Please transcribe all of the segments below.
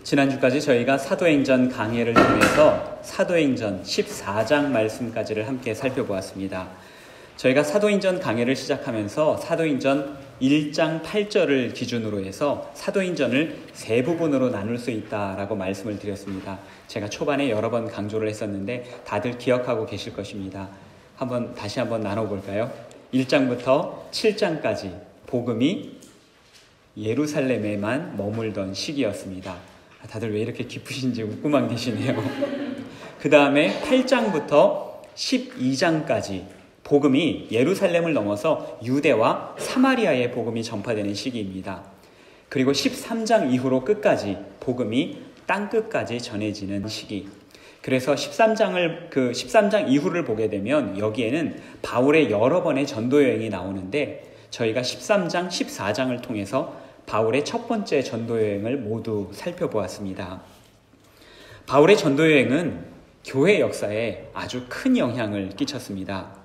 지난주까지 저희가 사도행전 강해를 통해서 사도행전 14장 말씀까지를 함께 살펴보았습니다. 저희가 사도행전 강해를 시작하면서 사도행전 1장 8절을 기준으로 해서 사도행전을 세 부분으로 나눌 수 있다라고 말씀을 드렸습니다. 제가 초반에 여러 번 강조를 했었는데 다들 기억하고 계실 것입니다. 다시 한번 나눠볼까요? 1장부터 7장까지 복음이 예루살렘에만 머물던 시기였습니다. 다들 왜 이렇게 기쁘신지 웃고만 계시네요. 그 다음에 8장부터 12장까지 복음이 예루살렘을 넘어서 유대와 사마리아의 복음이 전파되는 시기입니다. 그리고 13장 이후로 끝까지 복음이 땅끝까지 전해지는 시기. 그래서 13장 이후를 보게 되면 여기에는 바울의 여러 번의 전도 여행이 나오는데 저희가 13장, 14장을 통해서 바울의 첫 번째 전도 여행을 모두 살펴보았습니다. 바울의 전도 여행은 교회 역사에 아주 큰 영향을 끼쳤습니다.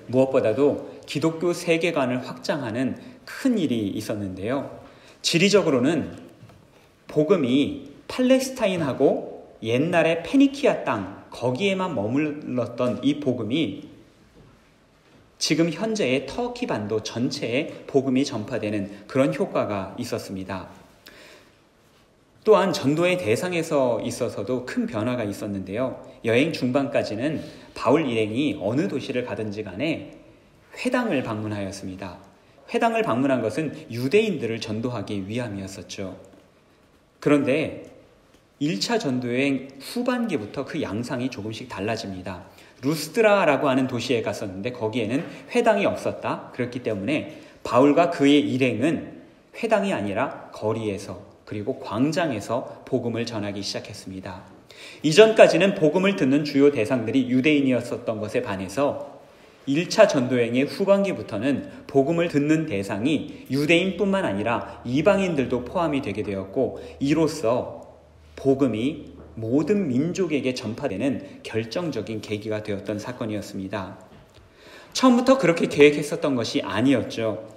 무엇보다도 기독교 세계관을 확장하는 큰 일이 있었는데요. 지리적으로는 복음이 팔레스타인하고 옛날의 페니키아 땅 거기에만 머물렀던 이 복음이 지금 현재의 터키 반도 전체에 복음이 전파되는 그런 효과가 있었습니다. 또한 전도의 대상에서 있어서도 큰 변화가 있었는데요. 여행 중반까지는 바울 일행이 어느 도시를 가든지 간에 회당을 방문하였습니다. 회당을 방문한 것은 유대인들을 전도하기 위함이었었죠. 그런데 1차 전도여행 후반기부터 그 양상이 조금씩 달라집니다. 루스드라라고 하는 도시에 갔었는데 거기에는 회당이 없었다. 그렇기 때문에 바울과 그의 일행은 회당이 아니라 거리에서 그리고 광장에서 복음을 전하기 시작했습니다. 이전까지는 복음을 듣는 주요 대상들이 유대인이었었던 것에 반해서 1차 전도여행의 후반기부터는 복음을 듣는 대상이 유대인뿐만 아니라 이방인들도 포함이 되게 되었고 이로써 복음이 모든 민족에게 전파되는 결정적인 계기가 되었던 사건이었습니다. 처음부터 그렇게 계획했었던 것이 아니었죠.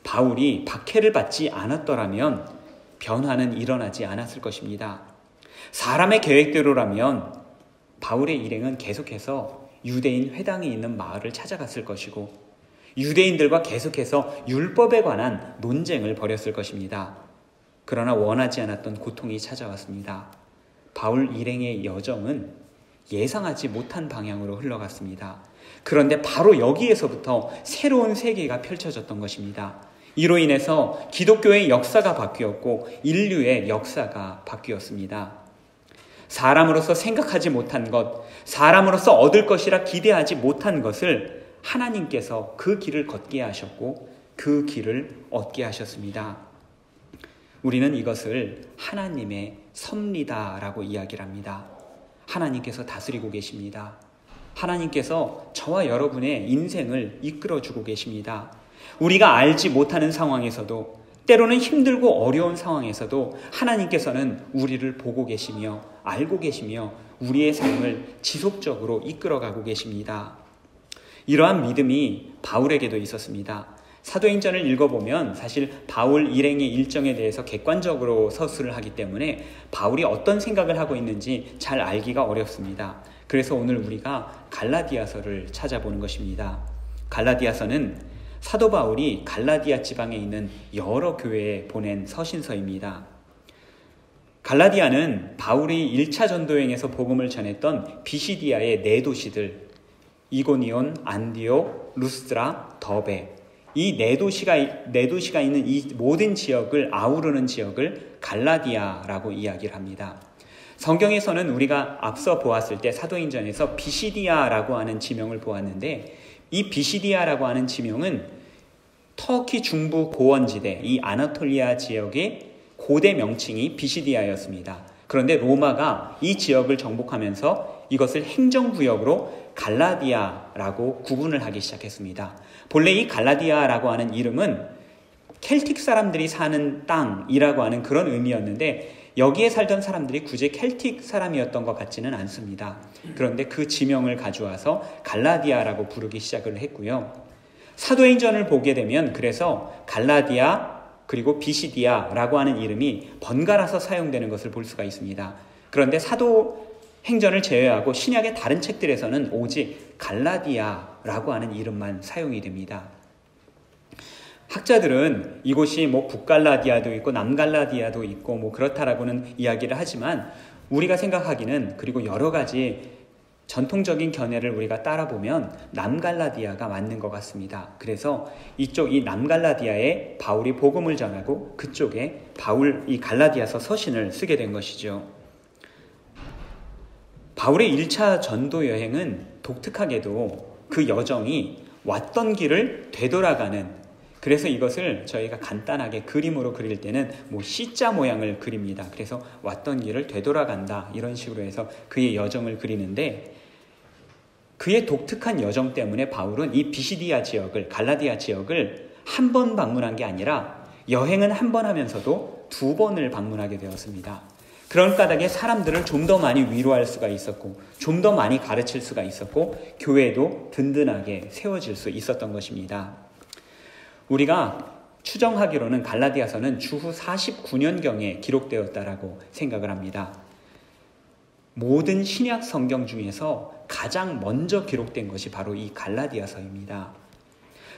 바울이 박해를 받지 않았더라면 변화는 일어나지 않았을 것입니다. 사람의 계획대로라면 바울의 일행은 계속해서 유대인 회당이 있는 마을을 찾아갔을 것이고 유대인들과 계속해서 율법에 관한 논쟁을 벌였을 것입니다. 그러나 원하지 않았던 고통이 찾아왔습니다. 바울 일행의 여정은 예상하지 못한 방향으로 흘러갔습니다. 그런데 바로 여기에서부터 새로운 세계가 펼쳐졌던 것입니다. 이로 인해서 기독교의 역사가 바뀌었고 인류의 역사가 바뀌었습니다. 사람으로서 생각하지 못한 것, 사람으로서 얻을 것이라 기대하지 못한 것을 하나님께서 그 길을 걷게 하셨고 그 길을 얻게 하셨습니다. 우리는 이것을 하나님의 섭리다라고 이야기를 합니다. 하나님께서 다스리고 계십니다. 하나님께서 저와 여러분의 인생을 이끌어주고 계십니다. 우리가 알지 못하는 상황에서도 때로는 힘들고 어려운 상황에서도 하나님께서는 우리를 보고 계시며 알고 계시며 우리의 삶을 지속적으로 이끌어가고 계십니다. 이러한 믿음이 바울에게도 있었습니다. 사도행전을 읽어보면 사실 바울 일행의 일정에 대해서 객관적으로 서술을 하기 때문에 바울이 어떤 생각을 하고 있는지 잘 알기가 어렵습니다. 그래서 오늘 우리가 갈라디아서를 찾아보는 것입니다. 갈라디아서는 사도 바울이 갈라디아 지방에 있는 여러 교회에 보낸 서신서입니다. 갈라디아는 바울이 1차 전도여행에서 복음을 전했던 비시디아의 4도시들 이고니온, 안디옥, 루스드라, 더베 이 네 도시가 있는 이 모든 지역을 아우르는 지역을 갈라디아라고 이야기를 합니다. 성경에서는 우리가 앞서 보았을 때 사도행전에서 비시디아라고 하는 지명을 보았는데 이 비시디아라고 하는 지명은 터키 중부 고원지대 이 아나톨리아 지역의 고대 명칭이 비시디아였습니다. 그런데 로마가 이 지역을 정복하면서 이것을 행정구역으로 갈라디아라고 구분을 하기 시작했습니다. 본래 이 갈라디아라고 하는 이름은 켈틱 사람들이 사는 땅이라고 하는 그런 의미였는데 여기에 살던 사람들이 굳이 켈틱 사람이었던 것 같지는 않습니다. 그런데 그 지명을 가져와서 갈라디아라고 부르기 시작을 했고요. 사도행전을 보게 되면 그래서 갈라디아, 그리고 비시디아라고 하는 이름이 번갈아서 사용되는 것을 볼 수가 있습니다. 그런데 사도행전을 제외하고 신약의 다른 책들에서는 오직 갈라디아라고 하는 이름만 사용이 됩니다. 학자들은 이곳이 북갈라디아도 있고 남갈라디아도 있고 그렇다라고는 이야기를 하지만 우리가 생각하기는, 그리고 여러 가지 전통적인 견해를 우리가 따라보면 남갈라디아가 맞는 것 같습니다. 그래서 이 남갈라디아에 바울이 복음을 전하고 그쪽에 이 갈라디아서 서신을 쓰게 된 것이죠. 바울의 1차 전도 여행은 독특하게도 그 여정이 왔던 길을 되돌아가는, 그래서 이것을 저희가 간단하게 그림으로 그릴 때는 C자 모양을 그립니다. 그래서 왔던 길을 되돌아간다, 이런 식으로 해서 그의 여정을 그리는데, 그의 독특한 여정 때문에 바울은 이 비시디아 지역을, 갈라디아 지역을 한 번 방문한 게 아니라 여행은 한 번 하면서도 2번을 방문하게 되었습니다. 그런 까닭에 사람들을 좀 더 많이 위로할 수가 있었고, 좀 더 많이 가르칠 수가 있었고, 교회도 든든하게 세워질 수 있었던 것입니다. 우리가 추정하기로는 갈라디아서는 주후 49년경에 기록되었다라고 생각을 합니다. 모든 신약 성경 중에서 가장 먼저 기록된 것이 바로 이 갈라디아서입니다.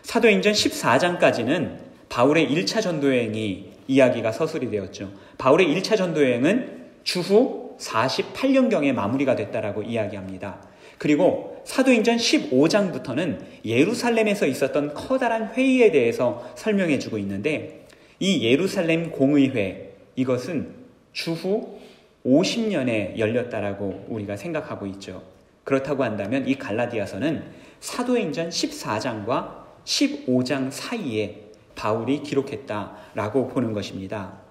사도행전 14장까지는 바울의 1차 전도여행이 이야기가 서술이 되었죠. 바울의 1차 전도여행은 주후 48년경에 마무리가 됐다라고 이야기합니다. 그리고 사도행전 15장부터는 예루살렘에서 있었던 커다란 회의에 대해서 설명해 주고 있는데, 이 예루살렘 공의회, 이것은 주후 50년에 열렸다라고 우리가 생각하고 있죠. 그렇다고 한다면 이 갈라디아서는 사도행전 14장과 15장 사이에 바울이 기록했다라고 보는 것입니다.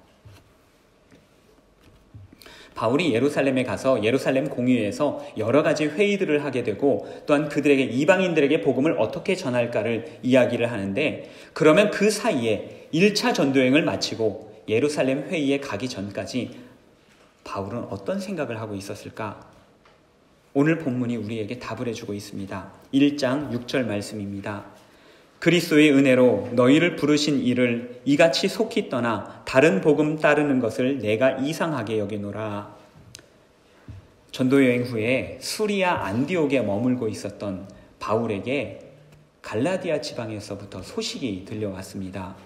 바울이 예루살렘에 가서 예루살렘 공의회에서 여러 가지 회의들을 하게 되고, 또한 그들에게, 이방인들에게 복음을 어떻게 전할까를 이야기를 하는데, 그러면 그 사이에 1차 전도여행을 마치고 예루살렘 회의에 가기 전까지 바울은 어떤 생각을 하고 있었을까? 오늘 본문이 우리에게 답을 해주고 있습니다. 1장 6절 말씀입니다. 그리스도의 은혜로 너희를 부르신 이를 이같이 속히 떠나 다른 복음 따르는 것을 내가 이상하게 여기노라. 전도여행 후에 수리아 안디옥에 머물고 있었던 바울에게 갈라디아 지방에서부터 소식이 들려왔습니다.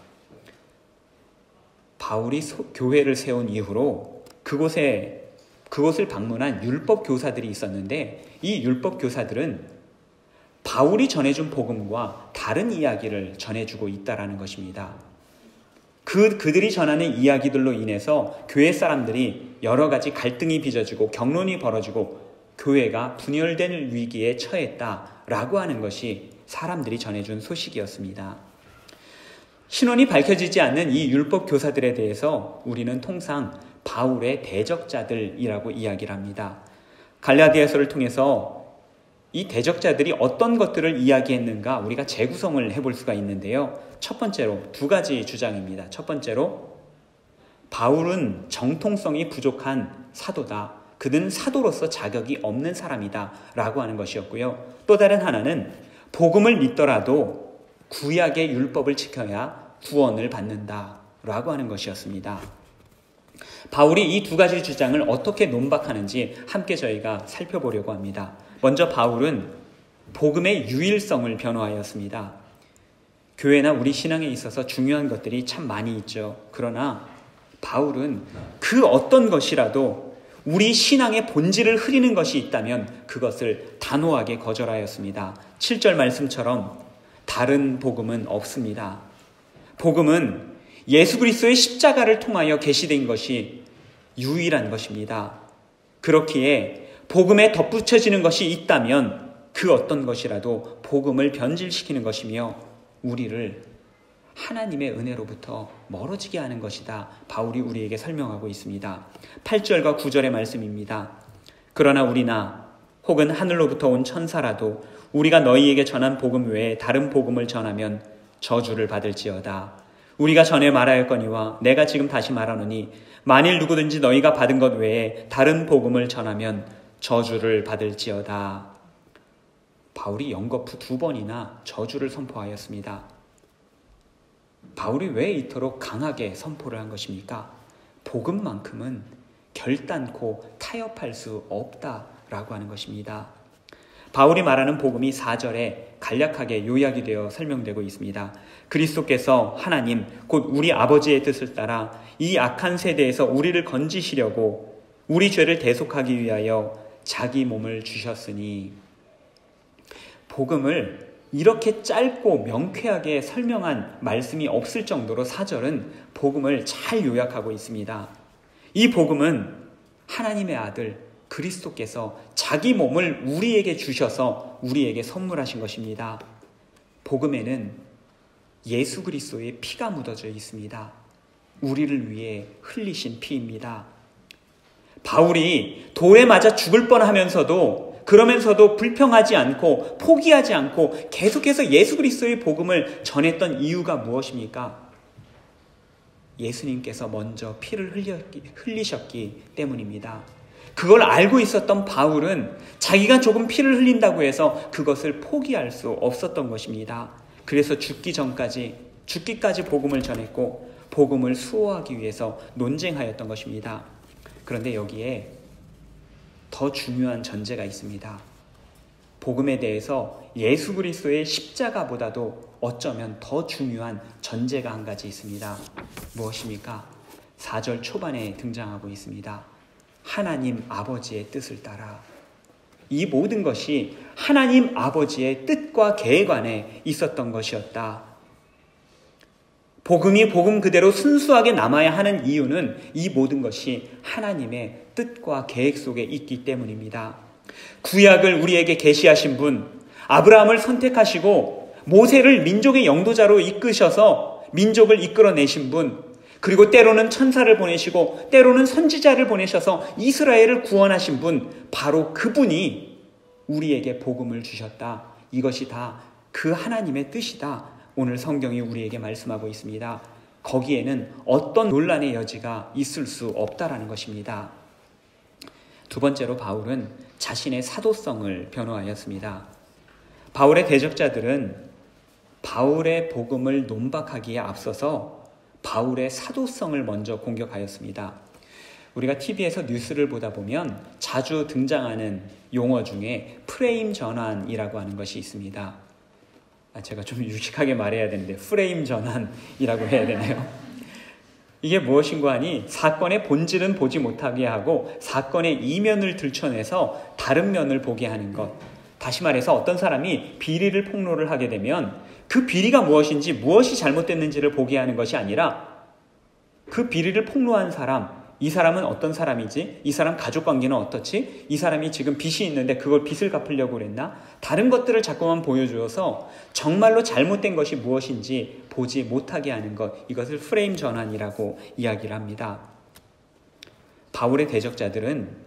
바울이 교회를 세운 이후로 그곳을 방문한 율법 교사들이 있었는데, 이 율법 교사들은 바울이 전해준 복음과 다른 이야기를 전해주고 있다라는 것입니다. 그들이 전하는 이야기들로 인해서 교회 사람들이 여러 가지 갈등이 빚어지고 경론이 벌어지고 교회가 분열된 위기에 처했다라고 하는 것이 사람들이 전해준 소식이었습니다. 신원이 밝혀지지 않는 이 율법 교사들에 대해서 우리는 통상 바울의 대적자들이라고 이야기를 합니다. 갈라디아서를 통해서 이 대적자들이 어떤 것들을 이야기했는가 우리가 재구성을 해볼 수가 있는데요. 첫 번째로 2가지 주장입니다. 첫 번째로 바울은 정통성이 부족한 사도다. 그는 사도로서 자격이 없는 사람이다 라고 하는 것이었고요. 또 다른 하나는 복음을 믿더라도 구약의 율법을 지켜야 구원을 받는다 라고 하는 것이었습니다. 바울이 이 2가지 주장을 어떻게 논박하는지 함께 저희가 살펴보려고 합니다. 먼저 바울은 복음의 유일성을 변호하였습니다. 교회나 우리 신앙에 있어서 중요한 것들이 참 많이 있죠. 그러나 바울은 그 어떤 것이라도 우리 신앙의 본질을 흐리는 것이 있다면 그것을 단호하게 거절하였습니다. 7절 말씀처럼 다른 복음은 없습니다. 복음은 예수 그리스도의 십자가를 통하여 계시된 것이 유일한 것입니다. 그렇기에 복음에 덧붙여지는 것이 있다면 그 어떤 것이라도 복음을 변질시키는 것이며 우리를 하나님의 은혜로부터 멀어지게 하는 것이다. 바울이 우리에게 설명하고 있습니다. 8절과 9절의 말씀입니다. 그러나 우리나 혹은 하늘로부터 온 천사라도 우리가 너희에게 전한 복음 외에 다른 복음을 전하면 저주를 받을지어다. 우리가 전에 말하였거니와 내가 지금 다시 말하노니 만일 누구든지 너희가 받은 것 외에 다른 복음을 전하면 저주를 받을지어다. 바울이 연거푸 2번이나 저주를 선포하였습니다. 바울이 왜 이토록 강하게 선포를 한 것입니까? 복음만큼은 결단코 타협할 수 없다라고 하는 것입니다. 바울이 말하는 복음이 4절에 간략하게 요약이 되어 설명되고 있습니다. 그리스도께서 하나님 곧 우리 아버지의 뜻을 따라 이 악한 세대에서 우리를 건지시려고 우리 죄를 대속하기 위하여 자기 몸을 주셨으니, 복음을 이렇게 짧고 명쾌하게 설명한 말씀이 없을 정도로 4절은 복음을 잘 요약하고 있습니다. 이 복음은 하나님의 아들 그리스도께서 자기 몸을 우리에게 주셔서 우리에게 선물하신 것입니다. 복음에는 예수 그리스도의 피가 묻어져 있습니다. 우리를 위해 흘리신 피입니다. 바울이 돌에 맞아 죽을 뻔하면서도 그러면서도 불평하지 않고 포기하지 않고 계속해서 예수 그리스도의 복음을 전했던 이유가 무엇입니까? 예수님께서 먼저 피를 흘리셨기 때문입니다. 그걸 알고 있었던 바울은 자기가 조금 피를 흘린다고 해서 그것을 포기할 수 없었던 것입니다. 그래서 죽기까지 복음을 전했고 복음을 수호하기 위해서 논쟁하였던 것입니다. 그런데 여기에 더 중요한 전제가 있습니다. 복음에 대해서 예수 그리스도의 십자가보다도 어쩌면 더 중요한 전제가 한 가지 있습니다. 무엇입니까? 4절 초반에 등장하고 있습니다. 하나님 아버지의 뜻을 따라. 이 모든 것이 하나님 아버지의 뜻과 계획 안에 있었던 것이었다. 복음이 복음 그대로 순수하게 남아야 하는 이유는 이 모든 것이 하나님의 뜻과 계획 속에 있기 때문입니다. 구약을 우리에게 계시하신 분, 아브라함을 선택하시고 모세를 민족의 영도자로 이끄셔서 민족을 이끌어내신 분, 그리고 때로는 천사를 보내시고 때로는 선지자를 보내셔서 이스라엘을 구원하신 분, 바로 그분이 우리에게 복음을 주셨다. 이것이 다 그 하나님의 뜻이다. 오늘 성경이 우리에게 말씀하고 있습니다. 거기에는 어떤 논란의 여지가 있을 수 없다라는 것입니다. 두 번째로 바울은 자신의 사도성을 변호하였습니다. 바울의 대적자들은 바울의 복음을 논박하기에 앞서서 바울의 사도성을 먼저 공격하였습니다. 우리가 TV에서 뉴스를 보다 보면 자주 등장하는 용어 중에 프레임 전환이라고 하는 것이 있습니다. 제가 좀 유식하게 말해야 되는데 프레임 전환이라고 해야 되나요? 이게 무엇인가 하니 사건의 본질은 보지 못하게 하고 사건의 이면을 들춰내서 다른 면을 보게 하는 것. 다시 말해서 어떤 사람이 비리를 폭로를 하게 되면 그 비리가 무엇인지 무엇이 잘못됐는지를 보게 하는 것이 아니라 그 비리를 폭로한 사람, 이 사람은 어떤 사람이지? 이 사람 가족관계는 어떻지? 이 사람이 지금 빚이 있는데 그걸 빚을 갚으려고 그랬나? 다른 것들을 자꾸만 보여주어서 정말로 잘못된 것이 무엇인지 보지 못하게 하는 것, 이것을 프레임 전환이라고 이야기를 합니다. 바울의 대적자들은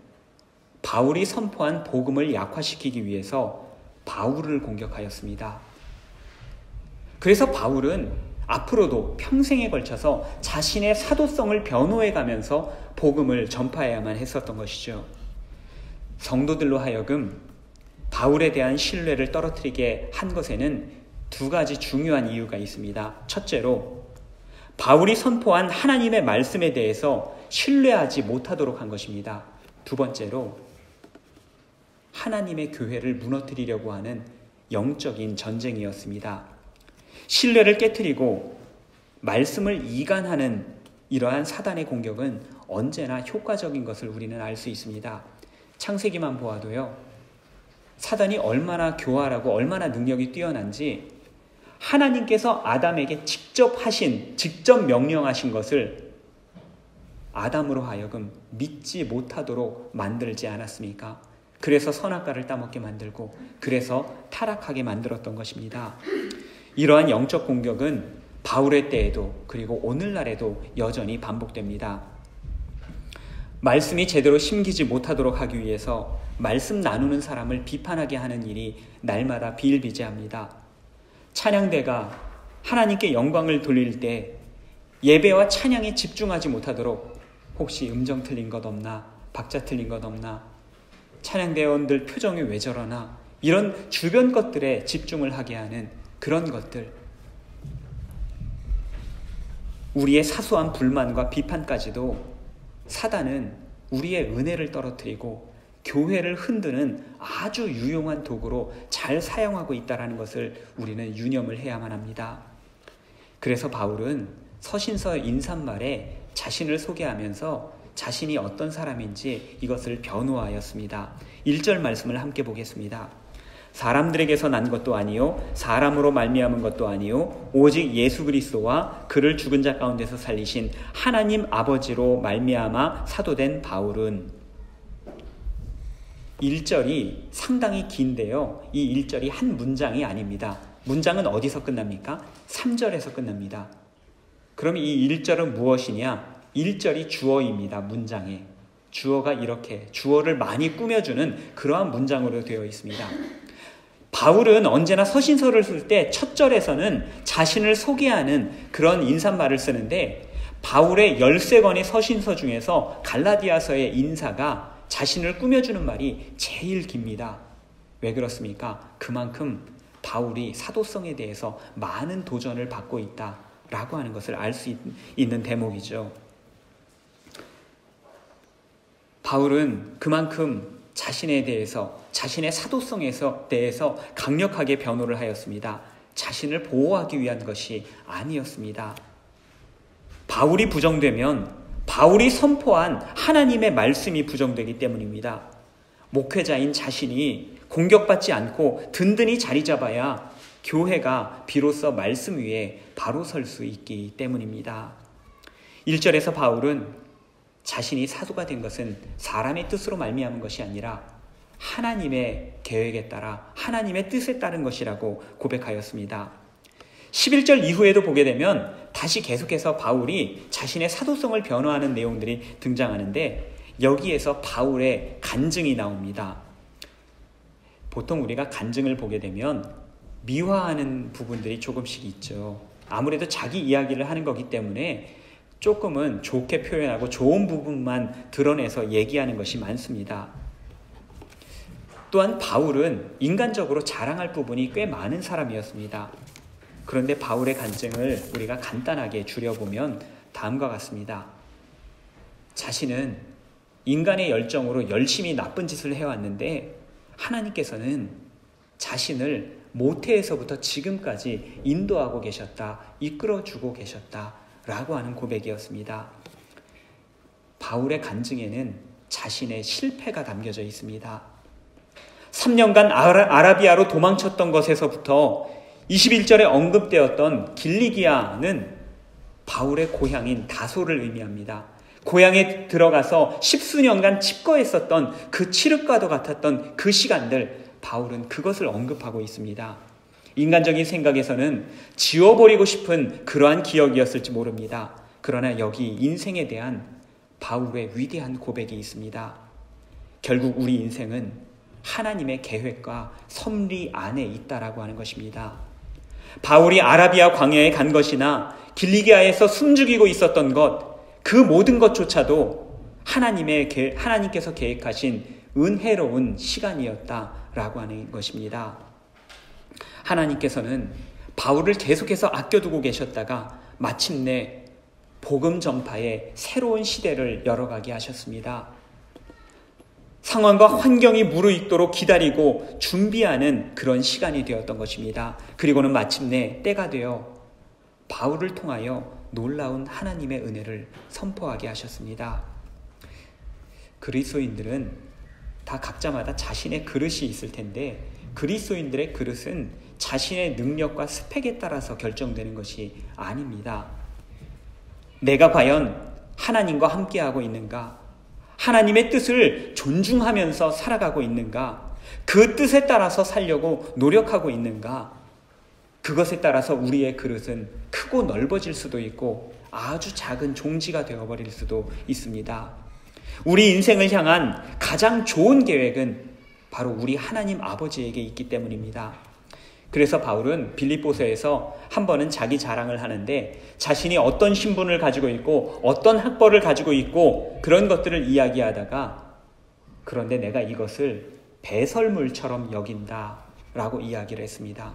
바울이 선포한 복음을 약화시키기 위해서 바울을 공격하였습니다. 그래서 바울은 앞으로도 평생에 걸쳐서 자신의 사도성을 변호해가면서 복음을 전파해야만 했었던 것이죠. 성도들로 하여금 바울에 대한 신뢰를 떨어뜨리게 한 것에는 두 가지 중요한 이유가 있습니다. 첫째로 바울이 선포한 하나님의 말씀에 대해서 신뢰하지 못하도록 한 것입니다. 두 번째로 하나님의 교회를 무너뜨리려고 하는 영적인 전쟁이었습니다. 신뢰를 깨트리고 말씀을 이간하는 이러한 사단의 공격은 언제나 효과적인 것을 우리는 알 수 있습니다. 창세기만 보아도요, 사단이 얼마나 교활하고 얼마나 능력이 뛰어난지 하나님께서 아담에게 직접 명령하신 것을 아담으로 하여금 믿지 못하도록 만들지 않았습니까? 그래서 선악과를 따먹게 만들고 그래서 타락하게 만들었던 것입니다. 이러한 영적 공격은 바울의 때에도 그리고 오늘날에도 여전히 반복됩니다. 말씀이 제대로 심기지 못하도록 하기 위해서 말씀 나누는 사람을 비판하게 하는 일이 날마다 비일비재합니다. 찬양대가 하나님께 영광을 돌릴 때 예배와 찬양에 집중하지 못하도록 혹시 음정 틀린 것 없나? 박자 틀린 것 없나? 찬양대원들 표정이 왜 저러나? 이런 주변 것들에 집중을 하게 하는 그런 것들. 우리의 사소한 불만과 비판까지도 사단은 우리의 은혜를 떨어뜨리고 교회를 흔드는 아주 유용한 도구로 잘 사용하고 있다는 것을 우리는 유념을 해야만 합니다. 그래서 바울은 서신서 인사말에 자신을 소개하면서 자신이 어떤 사람인지 이것을 변호하였습니다. 1절 말씀을 함께 보겠습니다. 사람들에게서 난 것도 아니요 사람으로 말미암은 것도 아니요 오직 예수 그리스도와 그를 죽은 자 가운데서 살리신 하나님 아버지로 말미암아 사도된 바울은. 1절이 상당히 긴데요, 이 1절이 한 문장이 아닙니다. 문장은 어디서 끝납니까? 3절에서 끝납니다. 그럼 이 1절은 무엇이냐? 1절이 주어입니다. 문장에 주어가 이렇게 주어를 많이 꾸며주는 그러한 문장으로 되어 있습니다. 바울은 언제나 서신서를 쓸 때 첫 절에서는 자신을 소개하는 그런 인사말을 쓰는데, 바울의 13권의 서신서 중에서 갈라디아서의 인사가 자신을 꾸며주는 말이 제일 깁니다. 왜 그렇습니까? 그만큼 바울이 사도성에 대해서 많은 도전을 받고 있다라고 하는 것을 알 수 있는 대목이죠. 바울은 그만큼 자신에 대해서, 자신의 사도성에 대해서 강력하게 변호를 하였습니다. 자신을 보호하기 위한 것이 아니었습니다. 바울이 부정되면 바울이 선포한 하나님의 말씀이 부정되기 때문입니다. 목회자인 자신이 공격받지 않고 든든히 자리 잡아야 교회가 비로소 말씀 위에 바로 설 수 있기 때문입니다. 1절에서 바울은 자신이 사도가 된 것은 사람의 뜻으로 말미암은 것이 아니라 하나님의 계획에 따라 하나님의 뜻에 따른 것이라고 고백하였습니다. 11절 이후에도 보게 되면 다시 계속해서 바울이 자신의 사도성을 변호하는 내용들이 등장하는데, 여기에서 바울의 간증이 나옵니다. 보통 우리가 간증을 보게 되면 미화하는 부분들이 조금씩 있죠. 아무래도 자기 이야기를 하는 거기 때문에 조금은 좋게 표현하고 좋은 부분만 드러내서 얘기하는 것이 많습니다. 또한 바울은 인간적으로 자랑할 부분이 꽤 많은 사람이었습니다. 그런데 바울의 간증을 우리가 간단하게 줄여보면 다음과 같습니다. 자신은 인간의 열정으로 열심히 나쁜 짓을 해왔는데 하나님께서는 자신을 모태에서부터 지금까지 인도하고 계셨다, 이끌어주고 계셨다라고 하는 고백이었습니다. 바울의 간증에는 자신의 실패가 담겨져 있습니다. 3년간 아라비아로 도망쳤던 것에서부터 21절에 언급되었던 길리기아는 바울의 고향인 다소를 의미합니다. 고향에 들어가서 10수년간 칩거했었던 그 칠흑과도 같았던 그 시간들, 바울은 그것을 언급하고 있습니다. 인간적인 생각에서는 지워버리고 싶은 그러한 기억이었을지 모릅니다. 그러나 여기 인생에 대한 바울의 위대한 고백이 있습니다. 결국 우리 인생은 하나님의 계획과 섭리 안에 있다라고 하는 것입니다. 바울이 아라비아 광야에 간 것이나 길리기아에서 숨죽이고 있었던 것, 그 모든 것조차도 하나님께서 계획하신 은혜로운 시간이었다라고 하는 것입니다. 하나님께서는 바울을 계속해서 아껴두고 계셨다가 마침내 복음 전파의 새로운 시대를 열어가게 하셨습니다. 상황과 환경이 무르익도록 기다리고 준비하는 그런 시간이 되었던 것입니다. 그리고는 마침내 때가 되어 바울을 통하여 놀라운 하나님의 은혜를 선포하게 하셨습니다. 그리스도인들은 다 각자마다 자신의 그릇이 있을 텐데, 그리스도인들의 그릇은 자신의 능력과 스펙에 따라서 결정되는 것이 아닙니다. 내가 과연 하나님과 함께하고 있는가? 하나님의 뜻을 존중하면서 살아가고 있는가? 그 뜻에 따라서 살려고 노력하고 있는가? 그것에 따라서 우리의 그릇은 크고 넓어질 수도 있고 아주 작은 종지가 되어버릴 수도 있습니다. 우리 인생을 향한 가장 좋은 계획은 바로 우리 하나님 아버지에게 있기 때문입니다. 그래서 바울은 빌립보서에서 한 번은 자기 자랑을 하는데, 자신이 어떤 신분을 가지고 있고 어떤 학벌을 가지고 있고 그런 것들을 이야기하다가, 그런데 내가 이것을 배설물처럼 여긴다라고 이야기를 했습니다.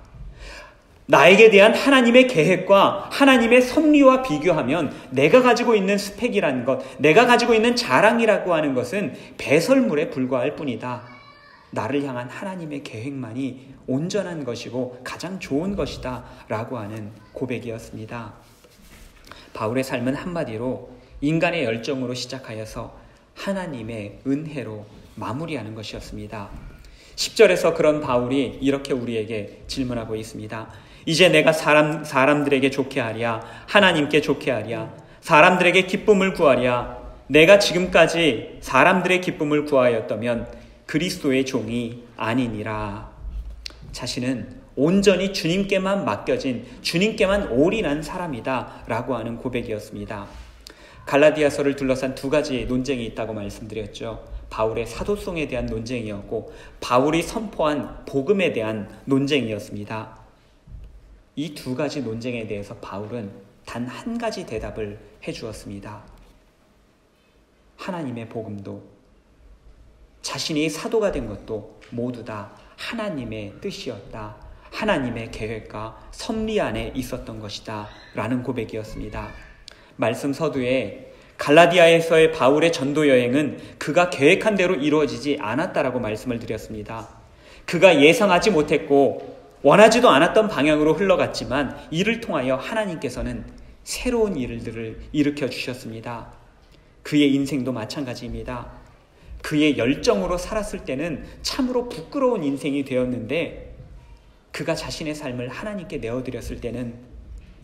나에게 대한 하나님의 계획과 하나님의 섭리와 비교하면 내가 가지고 있는 스펙이라는 것, 내가 가지고 있는 자랑이라고 하는 것은 배설물에 불과할 뿐이다. 나를 향한 하나님의 계획만이 온전한 것이고 가장 좋은 것이다 라고 하는 고백이었습니다. 바울의 삶은 한마디로 인간의 열정으로 시작하여서 하나님의 은혜로 마무리하는 것이었습니다. 10절에서 그런 바울이 이렇게 우리에게 질문하고 있습니다. 이제 내가 사람들에게 좋게 하랴, 하나님께 좋게 하랴, 사람들에게 기쁨을 구하랴. 내가 지금까지 사람들의 기쁨을 구하였다면 그리스도의 종이 아니니라. 자신은 온전히 주님께만 맡겨진, 주님께만 올인한 사람이다 라고 하는 고백이었습니다. 갈라디아서를 둘러싼 두 가지 논쟁이 있다고 말씀드렸죠. 바울의 사도성에 대한 논쟁이었고 바울이 선포한 복음에 대한 논쟁이었습니다. 이 두 가지 논쟁에 대해서 바울은 단 한 가지 대답을 해주었습니다. 하나님의 복음도 자신이 사도가 된 것도 모두 다 하나님의 뜻이었다. 하나님의 계획과 섭리 안에 있었던 것이다 라는 고백이었습니다. 말씀 서두에 갈라디아에서의 바울의 전도 여행은 그가 계획한 대로 이루어지지 않았다라고 말씀을 드렸습니다. 그가 예상하지 못했고 원하지도 않았던 방향으로 흘러갔지만 이를 통하여 하나님께서는 새로운 일들을 일으켜 주셨습니다. 그의 인생도 마찬가지입니다. 그의 열정으로 살았을 때는 참으로 부끄러운 인생이 되었는데 그가 자신의 삶을 하나님께 내어드렸을 때는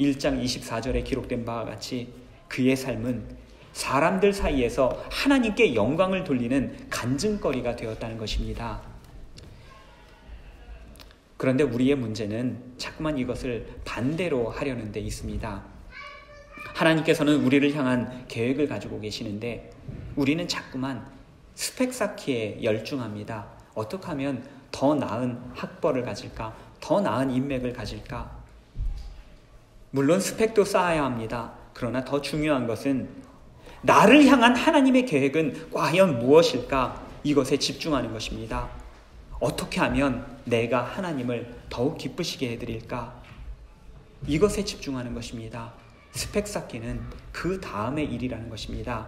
1장 24절에 기록된 바와 같이 그의 삶은 사람들 사이에서 하나님께 영광을 돌리는 간증거리가 되었다는 것입니다. 그런데 우리의 문제는 자꾸만 이것을 반대로 하려는 데 있습니다. 하나님께서는 우리를 향한 계획을 가지고 계시는데 우리는 자꾸만 스펙 쌓기에 열중합니다. 어떻게 하면 더 나은 학벌을 가질까? 더 나은 인맥을 가질까? 물론 스펙도 쌓아야 합니다. 그러나 더 중요한 것은 나를 향한 하나님의 계획은 과연 무엇일까? 이것에 집중하는 것입니다. 어떻게 하면 내가 하나님을 더욱 기쁘시게 해드릴까? 이것에 집중하는 것입니다. 스펙 쌓기는 그 다음의 일이라는 것입니다.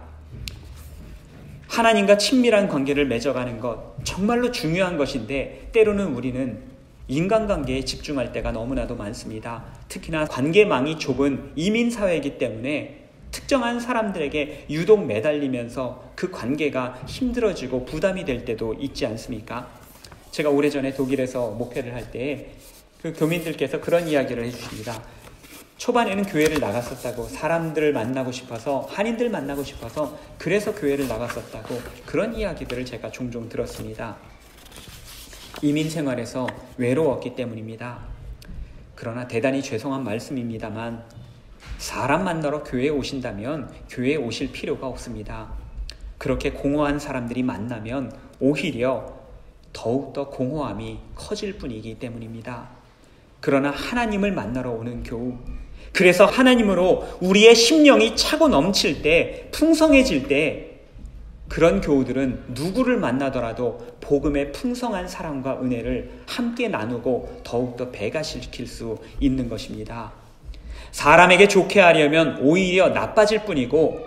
하나님과 친밀한 관계를 맺어가는 것 정말로 중요한 것인데 때로는 우리는 인간관계에 집중할 때가 너무나도 많습니다. 특히나 관계망이 좁은 이민사회이기 때문에 특정한 사람들에게 유독 매달리면서 그 관계가 힘들어지고 부담이 될 때도 있지 않습니까? 제가 오래전에 독일에서 목회를 할 때 그 교민들께서 그런 이야기를 해주십니다. 초반에는 교회를 나갔었다고, 사람들을 만나고 싶어서, 한인들 만나고 싶어서 그래서 교회를 나갔었다고, 그런 이야기들을 제가 종종 들었습니다. 이민 생활에서 외로웠기 때문입니다. 그러나 대단히 죄송한 말씀입니다만 사람 만나러 교회에 오신다면 교회에 오실 필요가 없습니다. 그렇게 공허한 사람들이 만나면 오히려 더욱더 공허함이 커질 뿐이기 때문입니다. 그러나 하나님을 만나러 오는 교우, 그래서 하나님으로 우리의 심령이 차고 넘칠 때, 풍성해질 때 그런 교우들은 누구를 만나더라도 복음의 풍성한 사랑과 은혜를 함께 나누고 더욱더 배가시킬 수 있는 것입니다. 사람에게 좋게 하려면 오히려 나빠질 뿐이고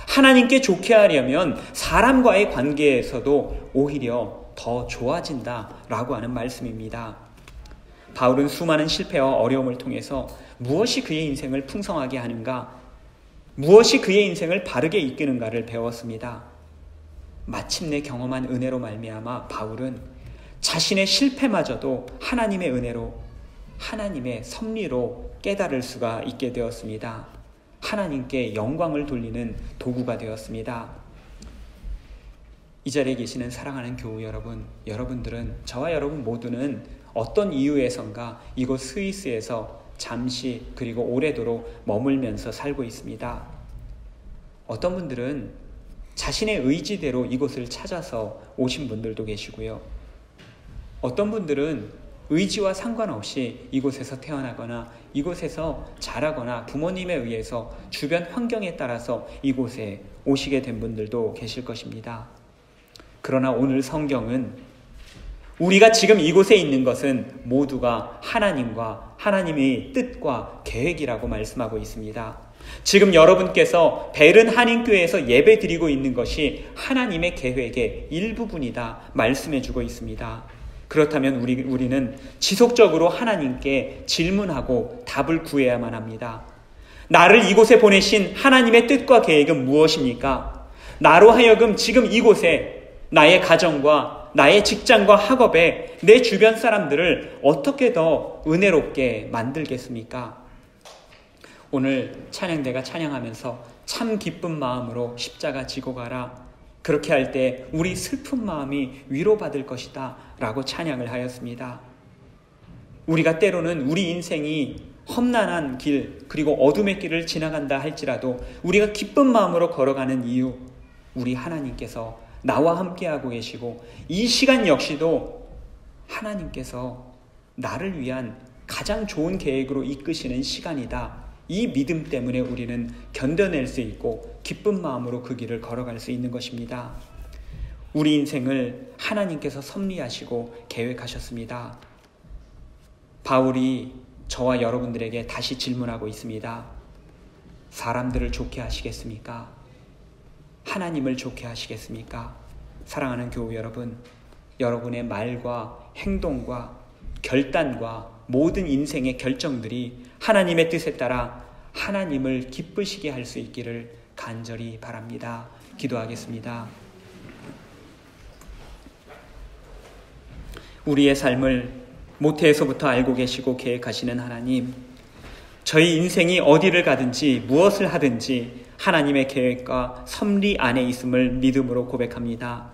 하나님께 좋게 하려면 사람과의 관계에서도 오히려 더 좋아진다라고 하는 말씀입니다. 바울은 수많은 실패와 어려움을 통해서 무엇이 그의 인생을 풍성하게 하는가, 무엇이 그의 인생을 바르게 이끄는가를 배웠습니다. 마침내 경험한 은혜로 말미암아 바울은 자신의 실패마저도 하나님의 은혜로, 하나님의 섭리로 깨달을 수가 있게 되었습니다. 하나님께 영광을 돌리는 도구가 되었습니다. 이 자리에 계시는 사랑하는 교우 여러분, 여러분들은, 저와 여러분 모두는 어떤 이유에선가 이곳 스위스에서 잠시 그리고 오래도록 머물면서 살고 있습니다. 어떤 분들은 자신의 의지대로 이곳을 찾아서 오신 분들도 계시고요. 어떤 분들은 의지와 상관없이 이곳에서 태어나거나 이곳에서 자라거나 부모님에 의해서 주변 환경에 따라서 이곳에 오시게 된 분들도 계실 것입니다. 그러나 오늘 성경은 우리가 지금 이곳에 있는 것은 모두가 하나님과 하나님의 뜻과 계획이라고 말씀하고 있습니다. 지금 여러분께서 베른 한인교회에서 예배 드리고 있는 것이 하나님의 계획의 일부분이다 말씀해주고 있습니다. 그렇다면 우리는 지속적으로 하나님께 질문하고 답을 구해야만 합니다. 나를 이곳에 보내신 하나님의 뜻과 계획은 무엇입니까? 나로 하여금 지금 이곳에 나의 가정과 나의 직장과 학업에 내 주변 사람들을 어떻게 더 은혜롭게 만들겠습니까? 오늘 찬양대가 찬양하면서 참 기쁜 마음으로 십자가 지고 가라. 그렇게 할 때 우리 슬픈 마음이 위로받을 것이다 라고 찬양을 하였습니다. 우리가 때로는 우리 인생이 험난한 길 그리고 어둠의 길을 지나간다 할지라도 우리가 기쁜 마음으로 걸어가는 이유, 우리 하나님께서 나와 함께하고 계시고 이 시간 역시도 하나님께서 나를 위한 가장 좋은 계획으로 이끄시는 시간이다. 이 믿음 때문에 우리는 견뎌낼 수 있고 기쁜 마음으로 그 길을 걸어갈 수 있는 것입니다. 우리 인생을 하나님께서 섭리하시고 계획하셨습니다. 바울이 저와 여러분들에게 다시 질문하고 있습니다. 사람들을 좋게 하시겠습니까? 하나님을 좋게 하시겠습니까? 사랑하는 교우 여러분, 여러분의 말과 행동과 결단과 모든 인생의 결정들이 하나님의 뜻에 따라 하나님을 기쁘시게 할 수 있기를 간절히 바랍니다. 기도하겠습니다. 우리의 삶을 모태에서부터 알고 계시고 계획하시는 하나님, 저희 인생이 어디를 가든지 무엇을 하든지 하나님의 계획과 섭리 안에 있음을 믿음으로 고백합니다.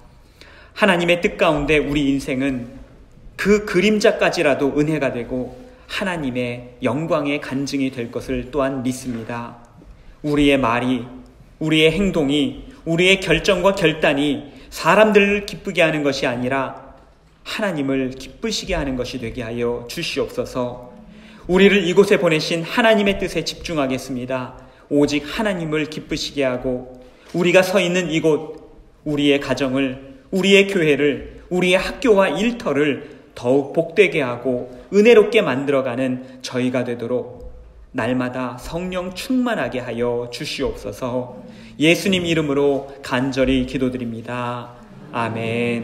하나님의 뜻 가운데 우리 인생은 그 그림자까지라도 은혜가 되고 하나님의 영광의 간증이 될 것을 또한 믿습니다. 우리의 말이, 우리의 행동이, 우리의 결정과 결단이 사람들을 기쁘게 하는 것이 아니라 하나님을 기쁘시게 하는 것이 되게 하여 주시옵소서. 우리를 이곳에 보내신 하나님의 뜻에 집중하겠습니다. 오직 하나님을 기쁘시게 하고 우리가 서 있는 이곳, 우리의 가정을, 우리의 교회를, 우리의 학교와 일터를 더욱 복되게 하고 은혜롭게 만들어가는 저희가 되도록 날마다 성령 충만하게 하여 주시옵소서. 예수님 이름으로 간절히 기도드립니다. 아멘.